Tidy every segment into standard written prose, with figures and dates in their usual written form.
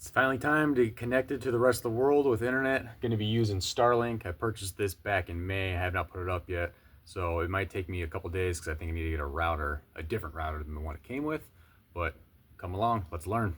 It's finally time to connect it to the rest of the world with internet. Going to be using Starlink. I purchased this back in May. I have not put it up yet, so it might take me a couple days because I think I need to get a router, a different router than the one it came with. But come along, let's learn.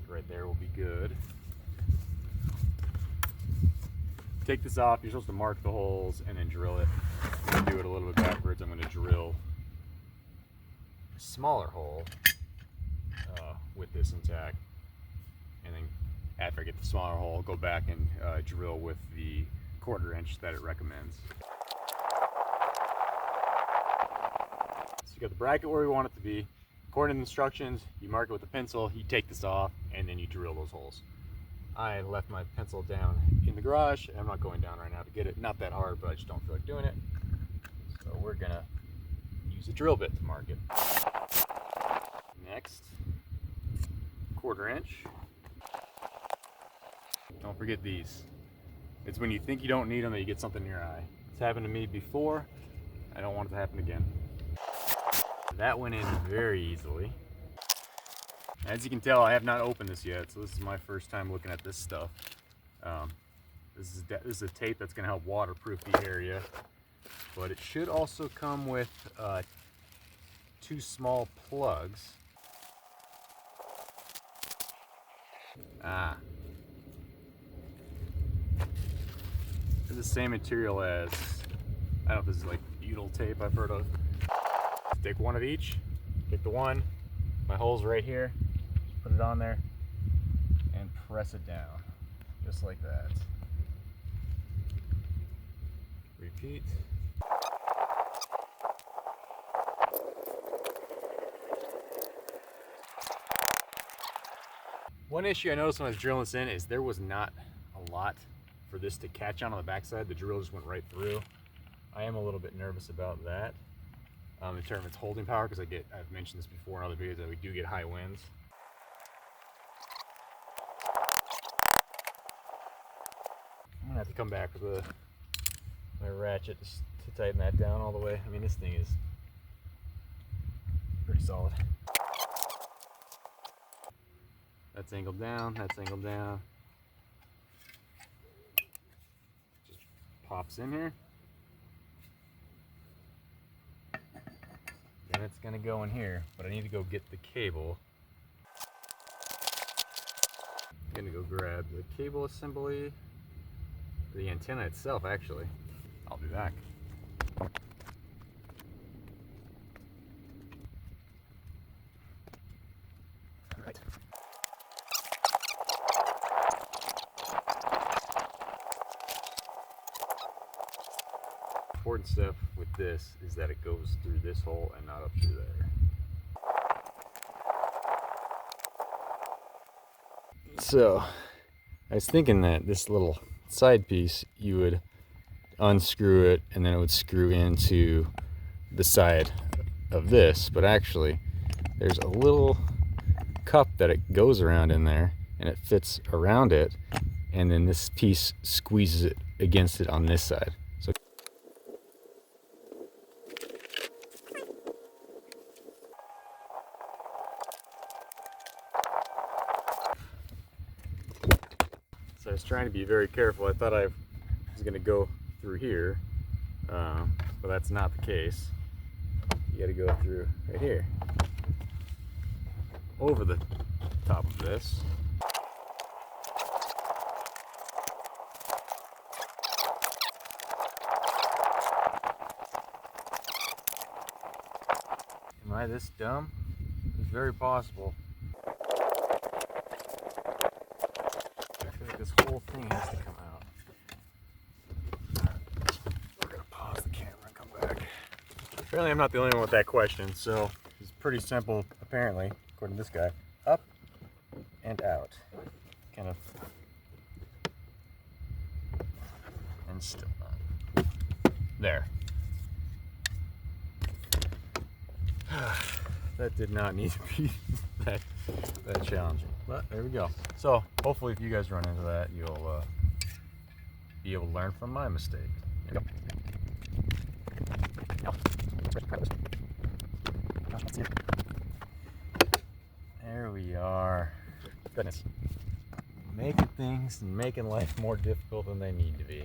Right there will be good. Take this off. You're supposed to mark the holes and then drill it. I'm going to do it a little bit backwards. I'm going to drill a smaller hole with this intact, and then after I get the smaller hole, I'll go back and drill with the 1/4 inch that it recommends. So you got the bracket where we want it to be. According to the instructions, you mark it with a pencil, you take this off, and then you drill those holes. I left my pencil down in the garage, and I'm not going down right now to get it. Not that hard, but I just don't feel like doing it. So we're gonna use a drill bit to mark it. Next, 1/4 inch. Don't forget these. It's when you think you don't need them that you get something in your eye. It's happened to me before. I don't want it to happen again. That went in very easily. As you can tell, I have not opened this yet, so this is my first time looking at this stuff. This is a tape that's going to help waterproof the area, but it should also come with 2 small plugs. It's the same material as, I don't know if this is like butyl tape I've heard of. Take one of each, take the one, my hole's right here, put it on there, and press it down, just like that. Repeat. One issue I noticed when I was drilling this in is there was not a lot for this to catch on the backside. The drill just went right through. I am a little bit nervous about that. In terms of its holding power, because I've mentioned this before in other videos that we do get high winds. I'm gonna have to come back with my ratchet to tighten that down all the way. I mean, this thing is pretty solid. That's angled down, that's angled down. Just pops in here. And it's gonna go in here, but I need to go get the cable. I'm gonna go grab the cable assembly, the antenna itself actually. I'll be back. All right. Important step with this is that it goes through this hole and not up through there. So I was thinking that this little side piece, you would unscrew it and then it would screw into the side of this, but actually there's a little cup that it goes around in there and it fits around it, and then this piece squeezes it against it on this side. So I was trying to be very careful. I thought I was going to go through here, but that's not the case. You got to go through right here, over the top of this. Am I this dumb? It's very possible. This whole thing has to come out. We're gonna pause the camera and come back. Apparently I'm not the only one with that question, so it's pretty simple, apparently, according to this guy. Up and out. Kind kind of, and still not. There. That did not need to be that challenging, but there we go. So hopefully if you guys run into that, you'll be able to learn from my mistake. Here we go. There we are. Goodness. Making things and making life more difficult than they need to be.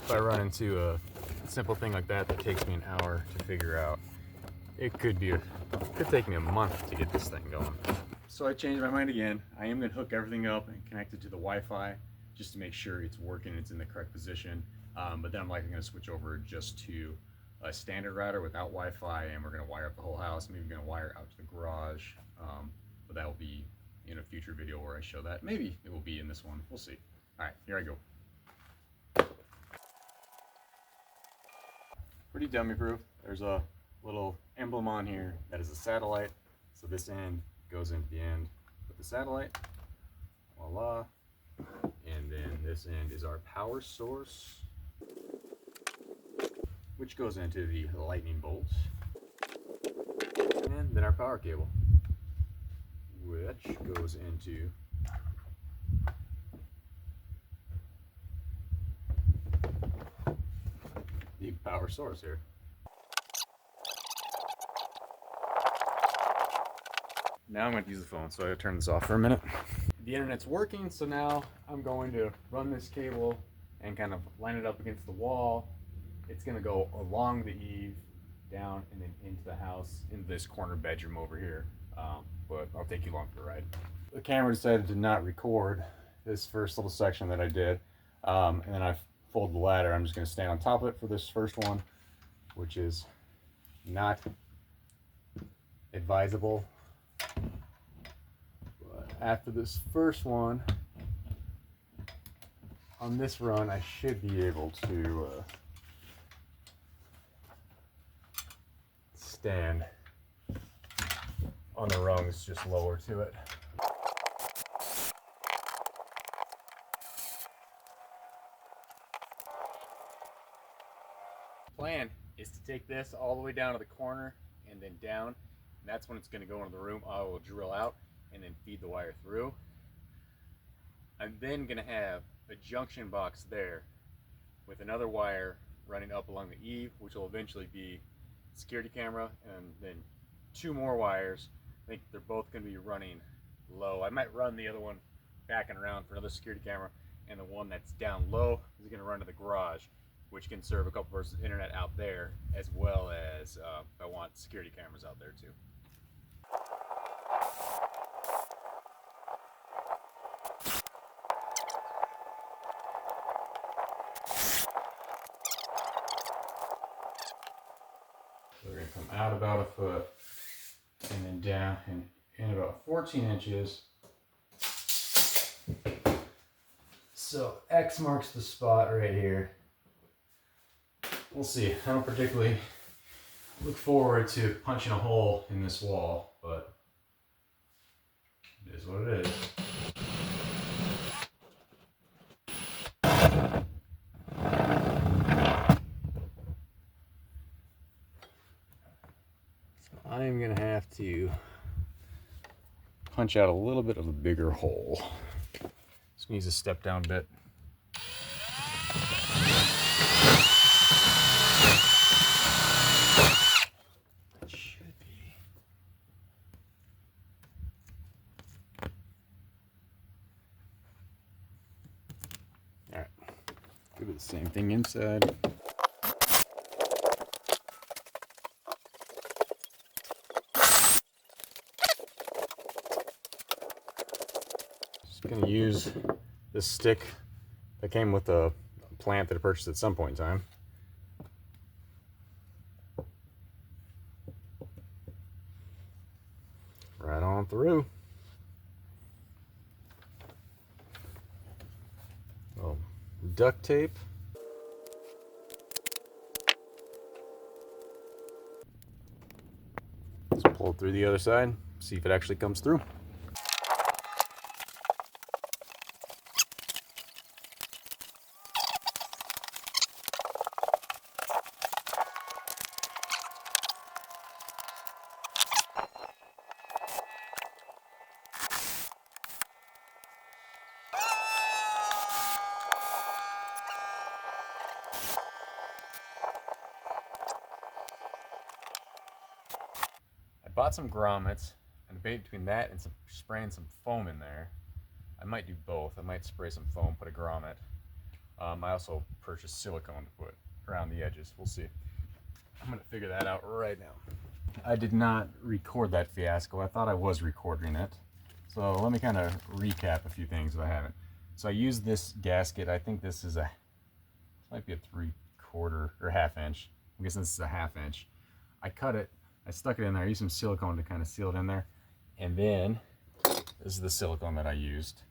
If I run into a simple thing like that that takes me an hour to figure out, it could take me a month to get this thing going. So I changed my mind again. I am going to hook everything up and connect it to the Wi-Fi just to make sure it's working, it's in the correct position. But then I'm likely going to switch over just to a standard router without Wi-Fi, and we're going to wire up the whole house. Maybe going to wire out to the garage, but that will be in a future video where I show that. Maybe it will be in this one. We'll see. All right, here I go. Pretty dummy proof. There's a little emblem on here that is a satellite. So this end goes into the end with the satellite. Voila. And then this end is our power source, which goes into the lightning bolt. And then our power cable, which goes into the power source here. Now I'm going to use the phone, so I gotta turn this off for a minute. The internet's working, so now I'm going to run this cable and kind of line it up against the wall. It's going to go along the eave, down, and then into the house, into this corner bedroom over here. But I'll take you along for the ride. The camera decided to not record this first little section that I did, and then I folded the ladder. I'm just going to stand on top of it for this first one, which is not advisable. But after this first one, on this run, I should be able to stand on the rungs just lower to it. Plan is to take this all the way down to the corner and then down, and that's when it's going to go into the room. I will drill out and then feed the wire through. I'm then going to have a junction box there with another wire running up along the eave, which will eventually be security camera, and then two more wires. I think they're both going to be running low. I might run the other one back and around for another security camera, and the one that's down low is going to run to the garage, which can serve a couple versus internet out there, as well as if I want security cameras out there too. So they're going to come out about a foot and then down and in about 14 inches. So X marks the spot right here. We'll see. I don't particularly look forward to punching a hole in this wall, but it is what it is. So I am going to have to punch out a little bit of a bigger hole. Just needs a step down bit. Do the same thing inside. Just gonna use this stick that came with a plant that I purchased at some point in time. Right on through. Oh. Duct tape. Let's pull it through the other side, see if it actually comes through. bought some grommets and debate between that and spraying some foam in there. I might do both. I might spray some foam, put a grommet. I also purchased silicone to put around the edges. We'll see. I'm gonna figure that out right now. I did not record that fiasco. I thought I was recording it. So let me kind of recap a few things if I haven't. So I used this gasket. I think this is might be a 3/4 or 1/2 inch. I'm guessing this is a 1/2 inch. I cut it, I stuck it in there. I used some silicone to kind of seal it in there. And then this is the silicone that I used.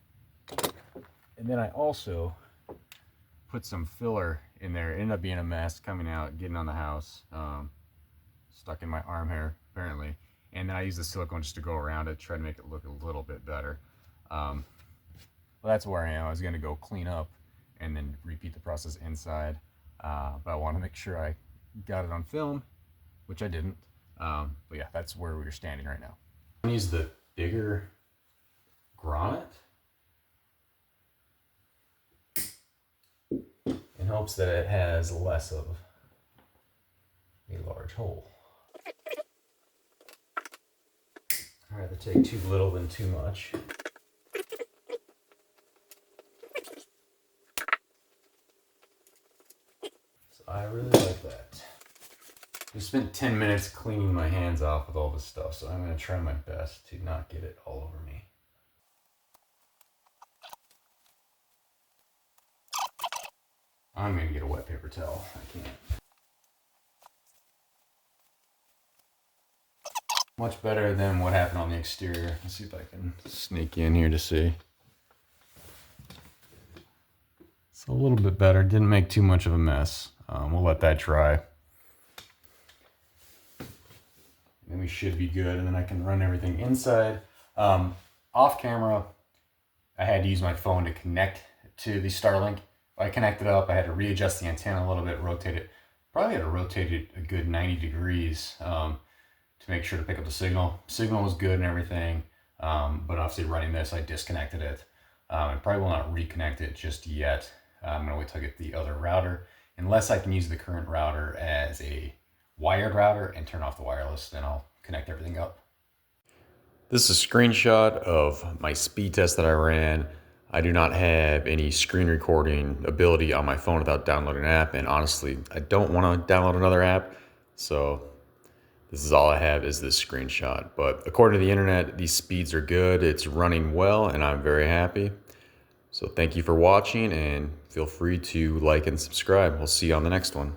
And then I also put some filler in there. It ended up being a mess coming out, getting on the house. Stuck in my arm hair apparently. And then I used the silicone just to go around it, try to make it look a little bit better. Well, that's where I am. I was gonna go clean up and then repeat the process inside. But I want to make sure I got it on film, which I didn't. But yeah, that's where we're standing right now. I'm gonna use the bigger grommet in hopes that it has less of a large hole. I'd rather take too little than too much. So I really like that. I spent 10 minutes cleaning my hands off with all this stuff, so I'm going to try my best to not get it all over me. I'm going to get a wet paper towel. I can't. Much better than what happened on the exterior. Let's see if I can sneak in here to see. It's a little bit better. Didn't make too much of a mess. We'll let that dry. Then we should be good, and then I can run everything inside. Off camera, I had to use my phone to connect to the Starlink. I connected up, I had to readjust the antenna a little bit, rotate it. Probably had to rotate it a good 90 degrees to make sure to pick up the signal. Signal was good and everything, but obviously running this, I disconnected it. I probably will not reconnect it just yet. I'm gonna wait till I get the other router. Unless I can use the current router as a wired router and turn off the wireless, then I'll connect everything up. This is a screenshot of my speed test that I ran. I do not have any screen recording ability on my phone without downloading an app, and honestly, I don't want to download another app, so this is all I have is this screenshot. But according to the internet, these speeds are good, it's running well, and I'm very happy. So thank you for watching, and feel free to like and subscribe. We'll see you on the next one.